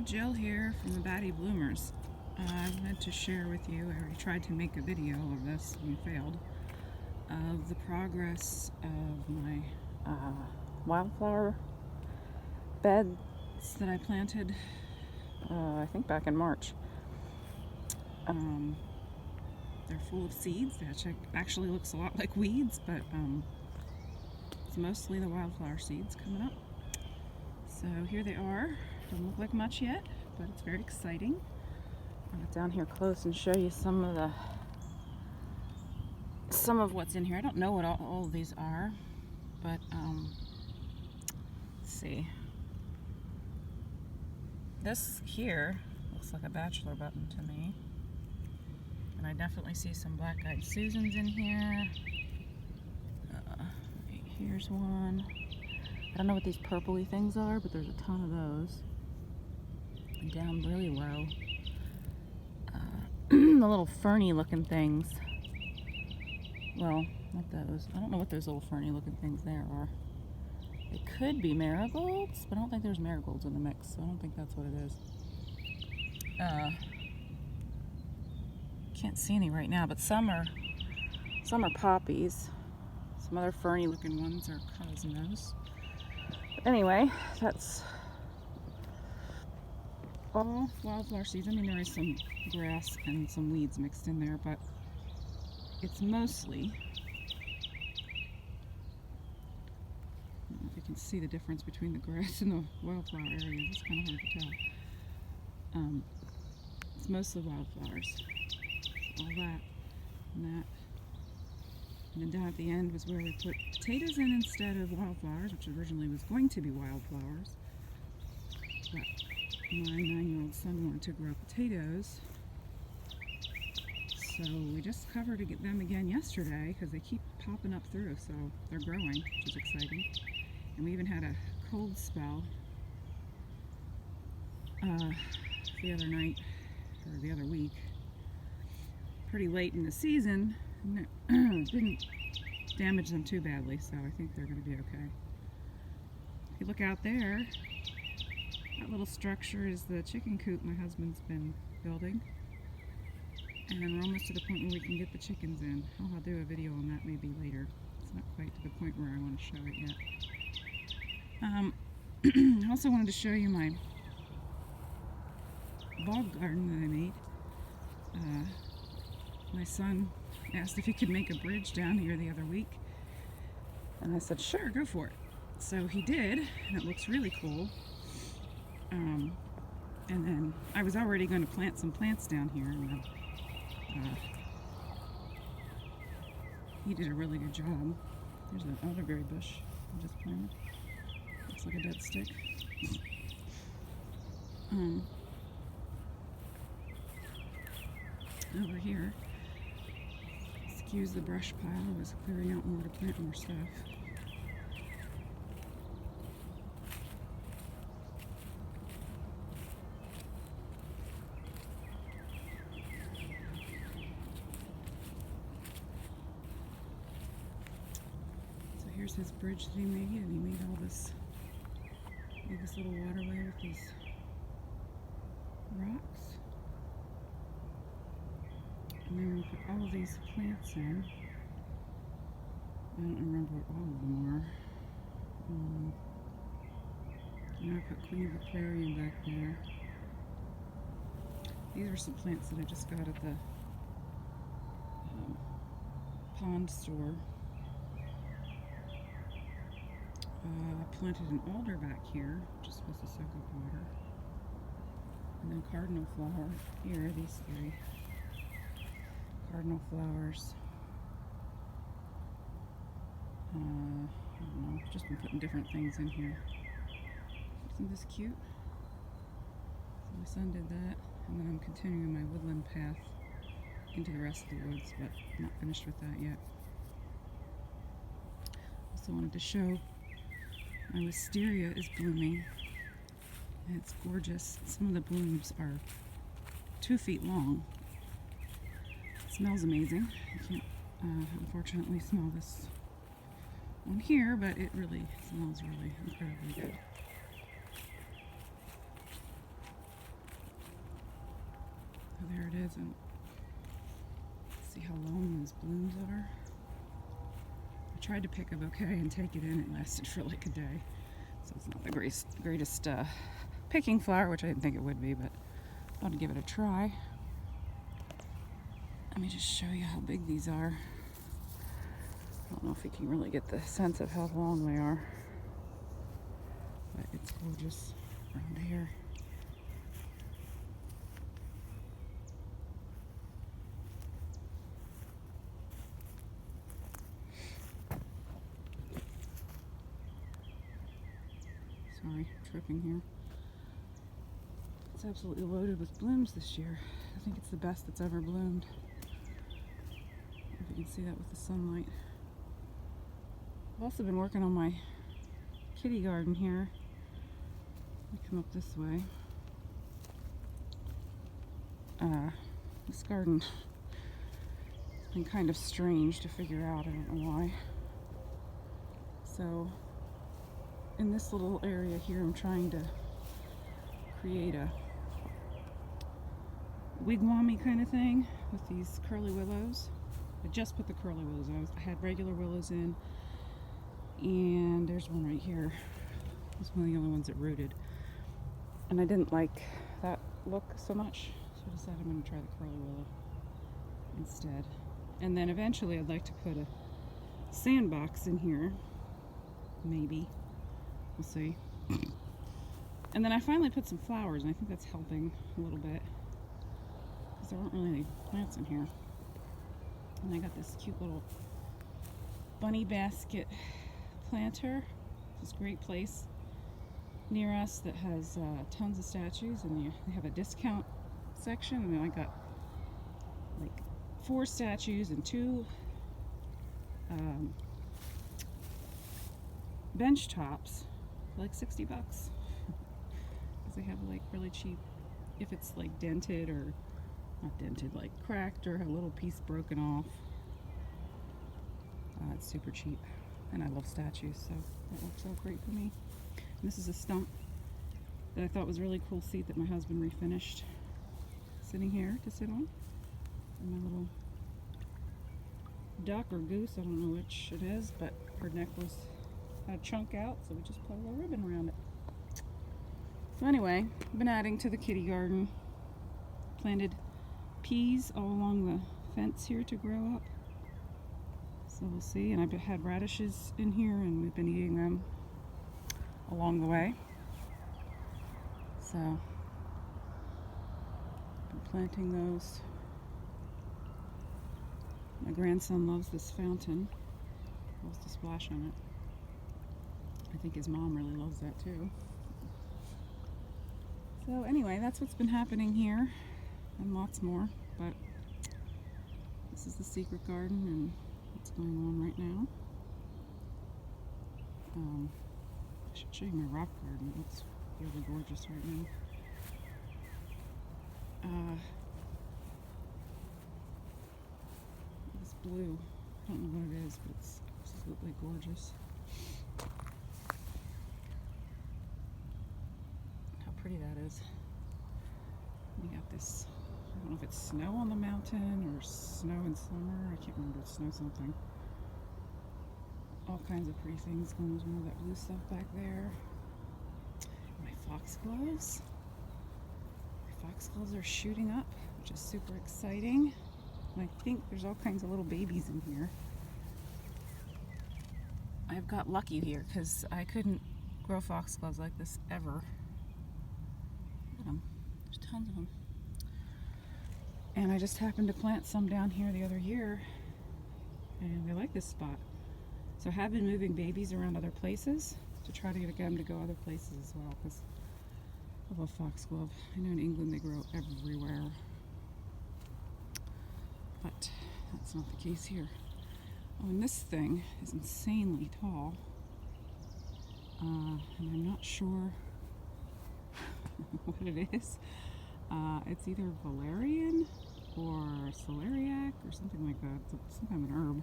Jill here from the Batty Bloomers. I wanted to share with you, I already tried to make a video of this and failed, of the progress of my wildflower beds that I planted, I think back in March. They're full of seeds, which actually looks a lot like weeds, but it's mostly the wildflower seeds coming up. So here they are. Doesn't look like much yet, but it's very exciting. I'll get down here close and show you some of what's in here. I don't know what all of these are, but let's see. This here looks like a bachelor button to me, and I definitely see some black-eyed Susans in here. Here's one. I don't know what these purpley things are, but there's a ton of those. And down really low, the little ferny looking things. Well, not those. I don't know what those little ferny looking things there are. It could be marigolds, but I don't think there's marigolds in the mix, so I don't think that's what it is. Can't see any right now, but some are poppies. Some other ferny looking ones are cosmos. But anyway, that's all wildflower seeds. I mean, there is some grass and some weeds mixed in there, but it's mostly, I don't know if you can see the difference between the grass and the wildflower area. It's kind of hard to tell. It's mostly wildflowers. All that and that. And then down at the end was where we put potatoes in instead of wildflowers, which originally was going to be wildflowers. But my 9-year-old son wanted to grow potatoes, so we just covered them again yesterday because they keep popping up through, so they're growing, which is exciting. And we even had a cold spell the other night, or the other week, pretty late in the season, and it didn't damage them too badly, so I think they're going to be okay. If you look out there, that little structure is the chicken coop my husband's been building, and we're almost to the point where we can get the chickens in. I'll do a video on that maybe later. It's not quite to the point where I want to show it yet. I also wanted to show you my bog garden that I made. My son asked if he could make a bridge down here the other week, and I said sure, go for it. So he did, and it looks really cool. And then I was already going to plant some plants down here, and he did a really good job. There's an elderberry bush I just planted. Looks like a dead stick. Over here, excuse the brush pile, I was clearing out more to plant more stuff. Here's his bridge that he made, and he made this little waterway with these rocks. And then we put all of these plants in. I don't remember what all of them were. And I put Queen of the Prairie back there. These are some plants that I just got at the pond store. I planted an alder back here, which is supposed to soak up water. And then cardinal flower. Here are these 3 cardinal flowers. I don't know, I've just been putting different things in here. Isn't this cute? So my son did that, and then I'm continuing my woodland path into the rest of the woods, but I'm not finished with that yet. Also wanted to show my wisteria is blooming, and it's gorgeous. Some of the blooms are 2 feet long. It smells amazing. You can't unfortunately smell this one here, but it really smells really incredibly good. So, see how long those blooms are. I tried to pick a bouquet and take it in. It lasted for like a day. So it's not the greatest picking flower, which I didn't think it would be, but I thought I'd give it a try. Let me just show you how big these are. I don't know if you can really get the sense of how long they are, but it's gorgeous around here. Sorry, tripping here. It's absolutely loaded with blooms this year. I think it's the best that's ever bloomed. If you can see that with the sunlight. I've also been working on my kitty garden here. Let me come up this way. This garden has been kind of strange to figure out. I don't know why. So, in this little area here, I'm trying to create a wigwammy kind of thing with these curly willows. I just put the curly willows out. I had regular willows in, and there's one right here. It's one of the only ones that rooted, and I didn't like that look so much, so I decided I'm going to try the curly willow instead. And then eventually I'd like to put a sandbox in here, maybe. We'll see. And then I finally put some flowers, and I think that's helping a little bit, because there weren't really any plants in here. And I got this cute little bunny basket planter. This great place near us that has tons of statues, and they have a discount section, and I got like 4 statues and 2 bench tops for like $60, because they have like really cheap, if it's like dented or not dented, like cracked or a little piece broken off. It's super cheap, and I love statues, so that works out great for me. And this is a stump that I thought was a really cool seat that my husband refinished, sitting here to sit on. And my little duck or goose, I don't know which it is, but her neck was a chunk out, so we just put a little ribbon around it. So anyway, I've been adding to the kitty garden. Planted peas all along the fence here to grow up. So we'll see. And I've had radishes in here, and we've been eating them along the way. So I've been planting those. My grandson loves this fountain. Loves to splash on it. I think his mom really loves that too. So anyway, that's what's been happening here, and lots more, but this is the secret garden and what's going on right now. I should show you my rock garden. It looks really gorgeous right now. This blue, I don't know what it is, but it's absolutely gorgeous. Pretty that is. We got this, I don't know if it's snow on the mountain or snow in summer. I can't remember. It's snow something. All kinds of pretty things going on. More of that blue stuff back there. My foxgloves. My foxgloves are shooting up, which is super exciting. And I think there's all kinds of little babies in here. I've got lucky here because I couldn't grow foxgloves like this ever. There's tons of them, and I just happened to plant some down here the other year, and I like this spot. So I have been moving babies around other places to try to get them to go other places as well, because I love foxglove. I know in England they grow everywhere, but that's not the case here. Oh, and this thing is insanely tall, and I'm not sure what it is. It's either valerian or celeriac or something like that. It's some kind of an herb,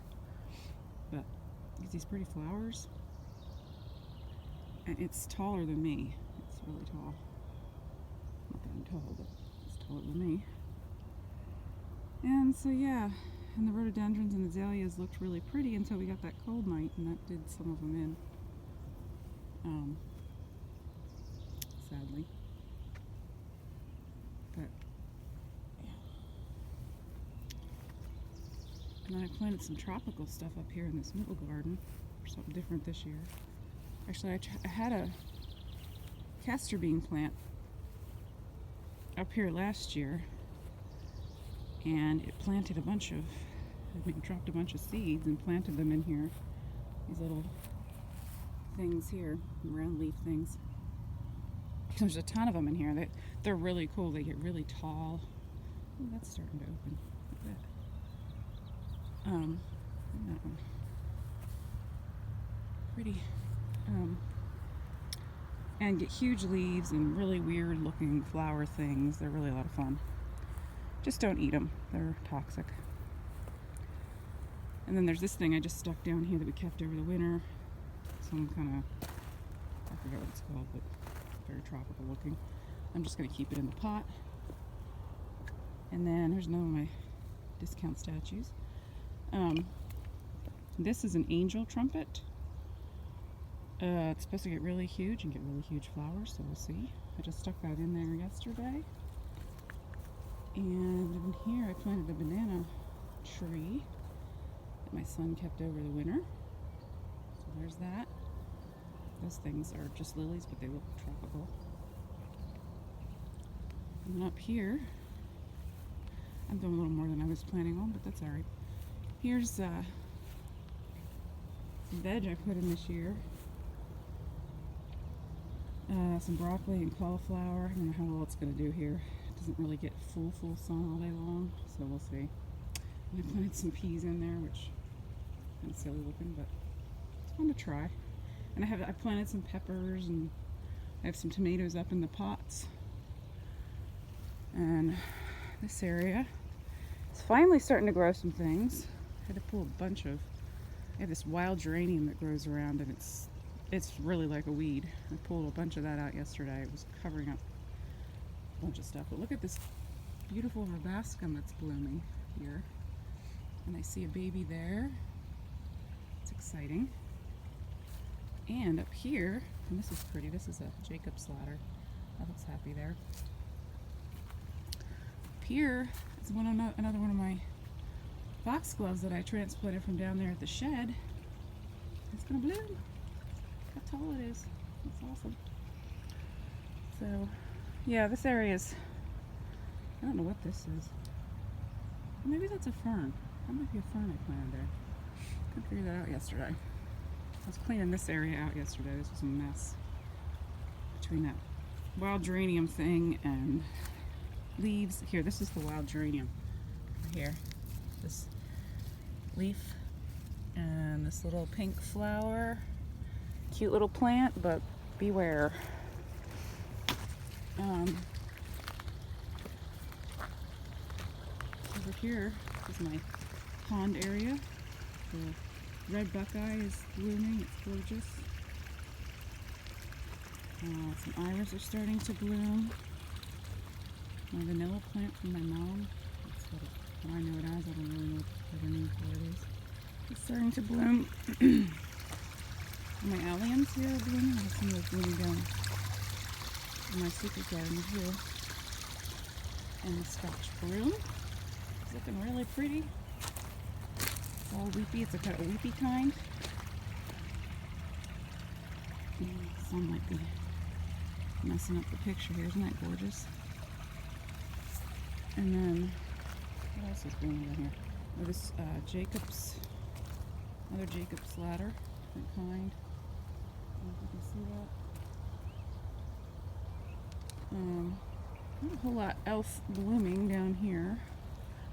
but it's these pretty flowers, and it's taller than me. It's really tall. Not that I'm tall, but it's taller than me. And so yeah, and the rhododendrons and azaleas looked really pretty until we got that cold night, and that did some of them in. Sadly. But yeah. And then I planted some tropical stuff up here in this middle garden for something different this year. Actually, I had a castor bean plant up here last year, and it planted a bunch of, dropped a bunch of seeds and planted them in here. These little things here, round leaf things. There's a ton of them in here. They're really cool. They get really tall. Oh, that's starting to open. Look at that. And that one. Pretty. And get huge leaves and really weird looking flower things. They're really a lot of fun. Just don't eat them. They're toxic. And then there's this thing I just stuck down here that we kept over the winter. Some kind of, I forget what it's called, but very tropical looking. I'm just going to keep it in the pot. And then here's another one of my discount statues. This is an angel trumpet. It's supposed to get really huge and get really huge flowers, so we'll see. I just stuck that in there yesterday. And in here I planted a banana tree that my son kept over the winter. So there's that. Those things are just lilies, but they look tropical. And then up here, I'm doing a little more than I was planning on, but that's alright. Here's some veg I put in this year. Some broccoli and cauliflower. I don't know how well it's going to do here. It doesn't really get full sun all day long, so we'll see. And I planted some peas in there, which is kind of silly looking, but it's fun to try. And I planted some peppers, and I have some tomatoes up in the pots. And this area is finally starting to grow some things. I had to pull a bunch of, I have this wild geranium that grows around, and it's really like a weed. I pulled a bunch of that out yesterday. It was covering up a bunch of stuff. But look at this beautiful verbascum that's blooming here. And I see a baby there. It's exciting. And up here, and this is pretty, this is a Jacob's ladder. That looks happy there. Up here is another one of my foxgloves that I transplanted from down there at the shed. It's gonna bloom. How tall it is. That's awesome. So, yeah, this area is, I don't know what this is. Maybe that's a fern. That might be a fern I planted there. Couldn't figure that out yesterday. I was cleaning this area out yesterday. This was a mess. Between that wild geranium thing and leaves. Here, this is the wild geranium. Right here. This leaf and this little pink flower. Cute little plant, but beware. Over here is my pond area. The red buckeye is blooming. It's gorgeous. Some iris are starting to bloom. My vanilla plant from my mom. That's what I know it as. I don't really know what the name for it is. It's starting to bloom. My alliums here are blooming. I have some of those blooming down in my secret garden here. And the Scotch broom is looking really pretty. It's all weepy. It's a kind of weepy kind. And the sun might be messing up the picture here. Isn't that gorgeous? And then, what else is blooming down here? Oh, this another Jacob's ladder, different kind. I don't know if you can see that. Not a whole lot else blooming down here.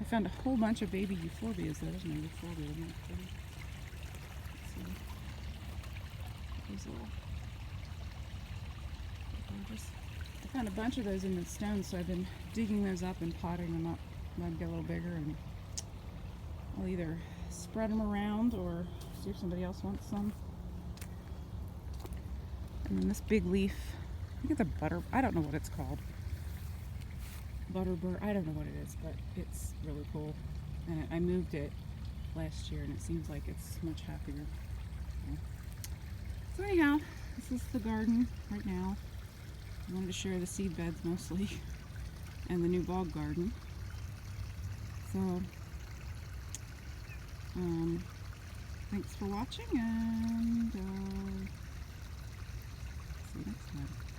I found a whole bunch of baby euphorbias. There's no euphorbia. Isn't that pretty? Let's see. These little gorgeous. I found a bunch of those in the stones, so I've been digging those up and potting them up. Might get a little bigger, and I'll either spread them around or see if somebody else wants some. And then this big leaf, I think it's a butter, I don't know what it's called. butterbur. I don't know what it is, but it's really cool. And I moved it last year, and it seems like it's much happier. So anyhow, this is the garden right now. I wanted to share the seed beds mostly, and the new bog garden. So, thanks for watching, and see you next time.